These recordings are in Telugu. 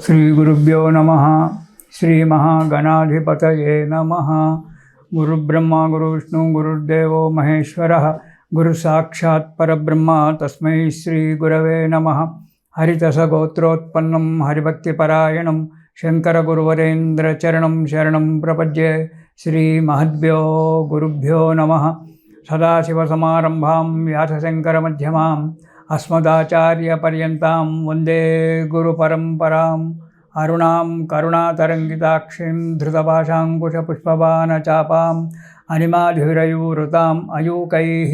श्रीगुरुभ्यो नमः। श्रीमहागणाधिपतये नमः। गुरुब्रह्मा गुरुविष्णु गुरुर्देवो महेश्वरः गुरुसाक्षात् परब्रह्म तस्मै श्रीगुरवे नमः। हरितसगोत्रोत्पन्नं हरिभक्तिपरायणं शङ्करगुरुवरेन्द्रचरणं शरणं प्रपद्ये। श्रीमहद्भ्यो गुरुभ्यो नमः। सदाशिवसमारम्भां व्यासशङ्करमध्यमाम् अस्मदाचार्यपर्यन्तां वन्दे गुरुपरम्पराम्। अरुणां करुणातरङ्गिताक्षीं धृतपाशाङ्कुशपुष्पबाणचापाम् अनिमाधिरयूरुताम् अयूकैः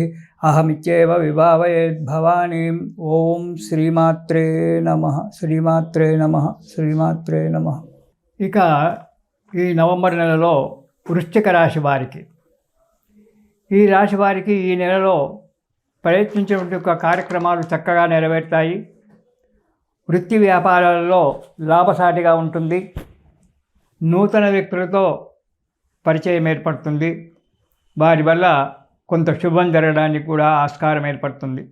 अहमित्येव विभावयेद्भवानीम्। ఓం శ్రీమాత్రే నమః శ్రీమాత్రే నమః శ్రీమాత్రే నమః। ఇక ఈ నవంబర్ నెలలో వృశ్చిక రాశి వారికి, ఈ రాశి వారికి ఈ నెలలో ప్రయత్నించినటువంటి కార్యక్రమాలు చక్కగా నెరవేరుతాయి. వృత్తి వ్యాపారాలలో లాభసాటిగా ఉంటుంది. నూతన వ్యక్తులతో పరిచయం ఏర్పడుతుంది. వారి వల్ల కొంత శుభం జరగడానికి కూడా ఆస్కారం ఏర్పడుతుంది.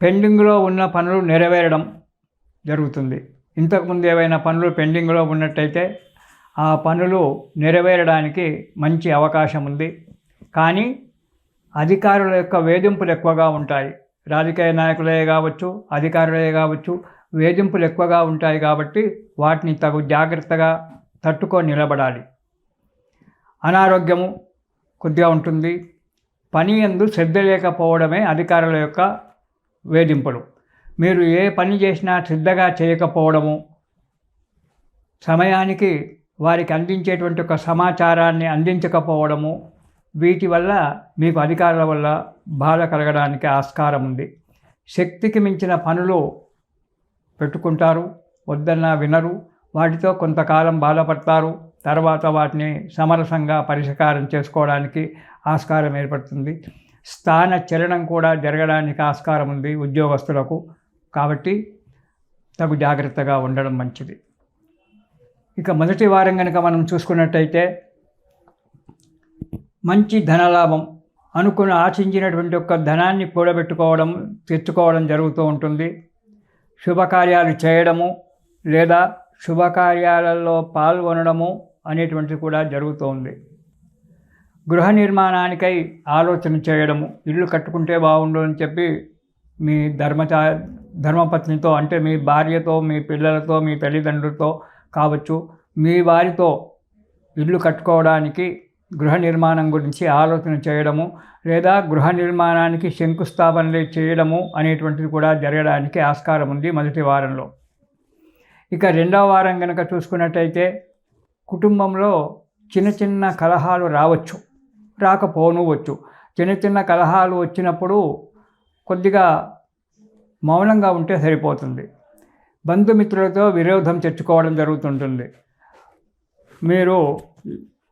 పెండింగ్లో ఉన్న పనులు నెరవేరడం జరుగుతుంది. ఇంతకుముందు ఏవైనా పనులు పెండింగ్లో ఉన్నట్టయితే ఆ పనులు నెరవేరడానికి మంచి అవకాశం ఉంది. కానీ అధికారుల యొక్క వేధింపులు ఎక్కువగా ఉంటాయి. రాజకీయ నాయకులే కావచ్చు, అధికారులే కావచ్చు, వేధింపులు ఎక్కువగా ఉంటాయి. కాబట్టి వాటిని తగు జాగ్రత్తగా తట్టుకొని నిలబడాలి. అనారోగ్యము కొద్దిగా ఉంటుంది. పని యందు శ్రద్ధ లేకపోవడమే అధికారుల యొక్క వేధింపులు. మీరు ఏ పని చేసినా శ్రద్ధగా చేయకపోవడము, సమయానికి వారికి అందించేటువంటి ఒక సమాచారాన్ని అందించకపోవడము, వీటి వల్ల మీకు అధికారుల వల్ల బాధ కలగడానికి ఆస్కారం ఉంది. శక్తికి మించిన పనులు పెట్టుకుంటారు, వద్దన్నా వినరు. వాటితో కొంతకాలం బాధపడతారు. తర్వాత వాటిని సమరసంగా పరిష్కారం చేసుకోవడానికి ఆస్కారం ఏర్పడుతుంది. స్థాన చలనం కూడా జరగడానికి ఆస్కారం ఉంది ఉద్యోగస్తులకు. కాబట్టి తగు జాగ్రత్తగా ఉండడం మంచిది. ఇక మొదటి వారం కనుక మనం చూసుకున్నట్టయితే మంచి ధనలాభం, అనుకున్న ఆశించినటువంటి ఒక ధనాన్ని కూడబెట్టుకోవడం, తెచ్చుకోవడం జరుగుతూ ఉంటుంది. శుభకార్యాలు చేయడము లేదా శుభకార్యాలలో పాల్గొనడము అనేటువంటిది కూడా జరుగుతూ ఉంది. గృహ నిర్మాణానికై ఆలోచన చేయడము, ఇల్లు కట్టుకుంటే బాగుండు అని చెప్పి మీ ధర్మపత్నితో, అంటే మీ భార్యతో, మీ పిల్లలతో, మీ తల్లిదండ్రులతో కావచ్చు, మీ వారితో ఇల్లు కట్టుకోవడానికి గృహ నిర్మాణం గురించి ఆలోచన చేయడము లేదా గృహ నిర్మాణానికి శంకుస్థాపనలు చేయడము అనేటువంటిది కూడా జరగడానికి ఆస్కారం ఉంది మొదటి వారంలో. ఇక రెండవ వారం కనుక చూసుకున్నట్టయితే కుటుంబంలో చిన్న చిన్న కలహాలు రావచ్చు, రాకపోనవచ్చు. చిన్న చిన్న కలహాలు వచ్చినప్పుడు కొద్దిగా మౌనంగా ఉంటే సరిపోతుంది. బంధుమిత్రులతో విరోధం తెచ్చుకోవడం జరుగుతుంటుంది. మీరు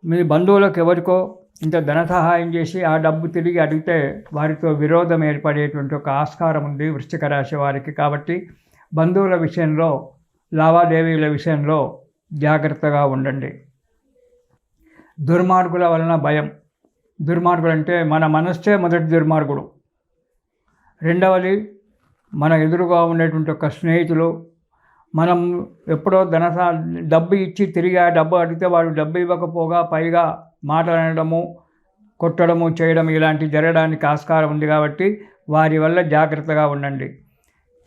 మీ బంధువులకు ఎవరికో ఇంత ధన సహాయం చేసి ఆ డబ్బు తిరిగి అడిగితే వారితో విరోధం ఏర్పడేటువంటి ఒక ఆస్కారం ఉంది వృశ్చిక రాశి వారికి. కాబట్టి బంధువుల విషయంలో, లావాదేవీల విషయంలో జాగ్రత్తగా ఉండండి. దుర్మార్గుల వలన భయం. దుర్మార్గులు అంటే మన మనస్సే మొదటి దుర్మార్గుడు. రెండవది మన ఎదురుగా ఉండేటువంటి ఒక స్నేహితులు. మనం ఎప్పుడో డబ్బు ఇచ్చి తిరిగి ఆ డబ్బు అడిగితే వాడు డబ్బు ఇవ్వకపోగా పైగా మాట్లాడడము, కొట్టడము చేయడం ఇలాంటివి జరగడానికి ఆస్కారం ఉంది. కాబట్టి వారి వల్ల జాగ్రత్తగా ఉండండి.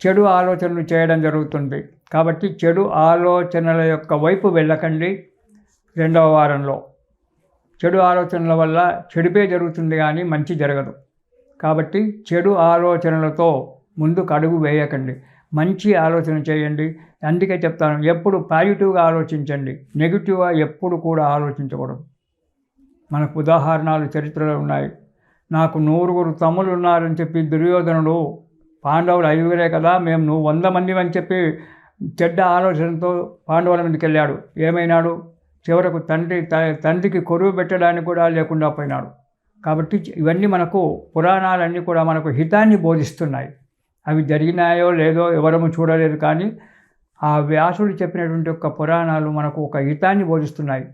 చెడు ఆలోచనలు చేయడం జరుగుతుంది. కాబట్టి చెడు ఆలోచనల యొక్క వైపు వెళ్ళకండి. రెండవ వారంలో చెడు ఆలోచనల వల్ల చెడుపే జరుగుతుంది కానీ మంచి జరగదు. కాబట్టి చెడు ఆలోచనలతో ముందుకు అడుగు వేయకండి. మంచి ఆలోచన చేయండి. అందుకే చెప్తాను, ఎప్పుడు పాజిటివ్గా ఆలోచించండి. నెగిటివ్గా ఎప్పుడు కూడా ఆలోచించకూడదు. మనకు ఉదాహరణలు చరిత్రలో ఉన్నాయి. నాకు 9 తమ్ముళ్ళు ఉన్నారని చెప్పి దుర్యోధనుడు, పాండవులు 5 కదా, మేము 100 మంది అని చెప్పి చెడ్డ ఆలోచనతో పాండవుల మీదకి వెళ్ళాడు. ఏమైనాడు? చివరకు తండ్రికి కొరువు పెట్టడానికి కూడా లేకుండా పోయినాడు. కాబట్టి ఇవన్నీ మనకు, పురాణాలన్నీ కూడా మనకు హితాన్ని బోధిస్తున్నాయి. అవి జరిగినాయో లేదో ఎవరము చూడలేదు, కానీ ఆ వ్యాసుడు చెప్పినటువంటి ఒక పురాణాలు మనకు ఒక హితాన్ని బోధిస్తున్నాయి.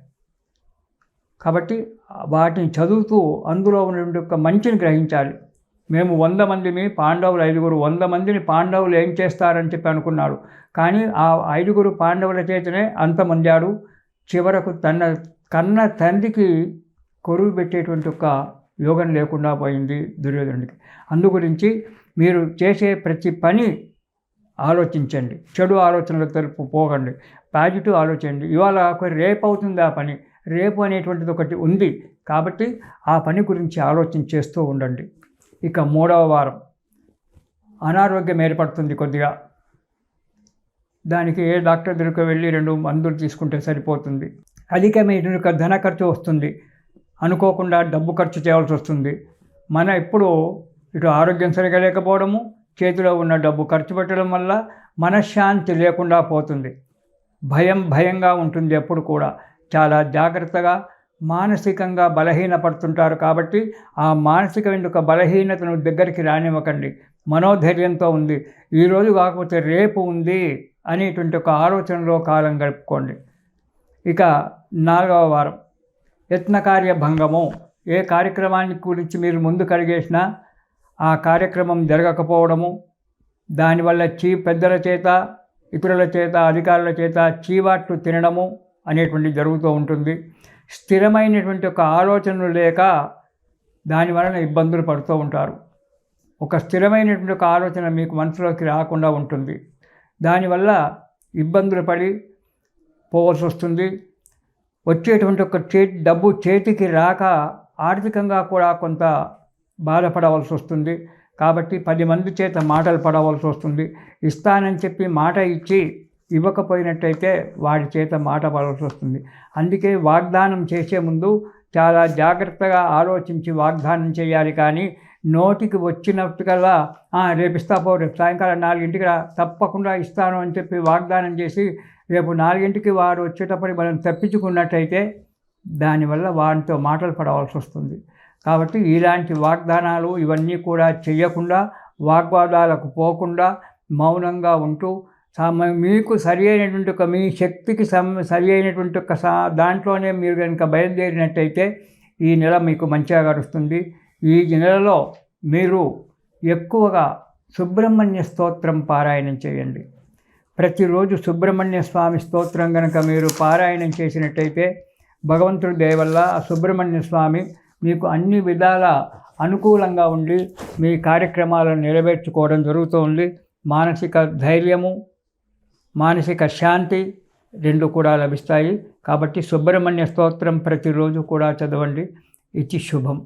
కాబట్టి వాటిని చదువుతూ అందులో ఉన్నటువంటి ఒక మంచిని గ్రహించాలి. మేము 100 మందిని, పాండవులు 5గురు, 100 మందిని పాండవులు ఏం చేస్తారని చెప్పి అనుకున్నాడు. కానీ ఆ 5గురు పాండవుల చేతనే అంతమొందాడు. చివరకు తన కన్న తండ్రికి కొరువు పెట్టేటువంటి ఒక యోగం లేకుండా పోయింది దుర్యోధనుడికి. అందుగురించి మీరు చేసే ప్రతి పని ఆలోచించండి, చెడు ఆలోచనలు తెలుపు పోకండి, పాజిటివ్ ఆలోచించండి. ఇవాళ రేపు అవుతుంది ఆ పని, రేపు అనేటువంటిది ఒకటి ఉంది కాబట్టి ఆ పని గురించి ఆలోచన చేస్తూ ఉండండి. ఇక 3వ వారం అనారోగ్యం ఏర్పడుతుంది కొద్దిగా. దానికి ఏ డాక్టర్ దగ్గరికి వెళ్ళి 2 మందులు తీసుకుంటే సరిపోతుంది. అధికమైన ధన ఖర్చు వస్తుంది, అనుకోకుండా డబ్బు ఖర్చు చేయాల్సి వస్తుంది. మన ఎప్పుడు ఇటు ఆరోగ్యం సరిగా లేకపోవడము, చేతిలో ఉన్న డబ్బు ఖర్చు పెట్టడం వల్ల మనశ్శాంతి లేకుండా పోతుంది. భయంగా ఉంటుంది ఎప్పుడు కూడా. చాలా జాగ్రత్తగా, మానసికంగా బలహీనపడుతుంటారు కాబట్టి ఆ మానసిక బలహీనతను దగ్గరికి రానివ్వకండి. మనోధైర్యంతో ఉంది, ఈరోజు కాకపోతే రేపు ఉంది అనేటువంటి ఒక ఆలోచనలో కాలం గడుపుకోండి. ఇక 4వ వారం యత్నకార్య భంగము. ఏ కార్యక్రమాన్ని గురించి మీరు ముందు కడిగేసినా ఆ కార్యక్రమం జరగకపోవడము, దానివల్ల పెద్దల చేత, ఇతరుల చేత, అధికారుల చేత చీవాట్లు తినడము అనేటువంటి జరుగుతూ ఉంటుంది. స్థిరమైనటువంటి ఒక ఆలోచనలు లేక దానివలన ఇబ్బందులు పడుతూ ఉంటారు. ఒక స్థిరమైనటువంటి ఒక ఆలోచన మీకు మనసులోకి రాకుండా ఉంటుంది. దానివల్ల ఇబ్బందులు పడి పోవాల్సి వస్తుంది. వచ్చేటువంటి ఒక డబ్బు చేతికి రాక ఆర్థికంగా కూడా కొంత బాధపడవలసి వస్తుంది. కాబట్టి 10 మంది చేత మాటలు పడవలసి వస్తుంది. ఇస్తానని చెప్పి మాట ఇచ్చి ఇవ్వకపోయినట్టయితే వాడి చేత మాట పడవలసి వస్తుంది. అందుకే వాగ్దానం చేసే ముందు చాలా జాగ్రత్తగా ఆలోచించి వాగ్దానం చేయాలి. కానీ నోటికి వచ్చినట్టుకల్లా రేపు ఇస్తాపో, రేపు సాయంకాలం 4ంటికి తప్పకుండా ఇస్తాను అని చెప్పి వాగ్దానం చేసి రేపు 4ంటికి వాడు వచ్చేటప్పటికి మనం తప్పించుకున్నట్టయితే దానివల్ల వాడితో మాటలు పడవలసి వస్తుంది. కాబట్టి ఇలాంటి వాగ్దానాలు ఇవన్నీ కూడా చేయకుండా, వాగ్వాదాలకు పోకుండా మౌనంగా ఉంటూ మీకు సరి అయినటువంటి ఒక మీ శక్తికి సరి అయినటువంటి ఒక దాంట్లోనే మీరు కనుక బయలుదేరినట్టయితే ఈ నెల మీకు మంచిగా గడుస్తుంది. ఈ నెలలో మీరు ఎక్కువగా సుబ్రహ్మణ్య స్తోత్రం పారాయణం చేయండి. ప్రతిరోజు సుబ్రహ్మణ్య స్వామి స్తోత్రం కనుక మీరు పారాయణం చేసినట్టయితే భగవంతుడి దయ వల్ల ఆ సుబ్రహ్మణ్య స్వామి మీకు అన్ని విధాల అనుకూలంగా ఉండి మీ కార్యక్రమాలను నెరవేర్చుకోవడం జరుగుతూ ఉంది. మానసిక ధైర్యము, మానసిక శాంతి 2 కూడా లభిస్తాయి. కాబట్టి సుబ్రహ్మణ్య స్తోత్రం ప్రతిరోజు కూడా చదవండి. ఇది శుభం.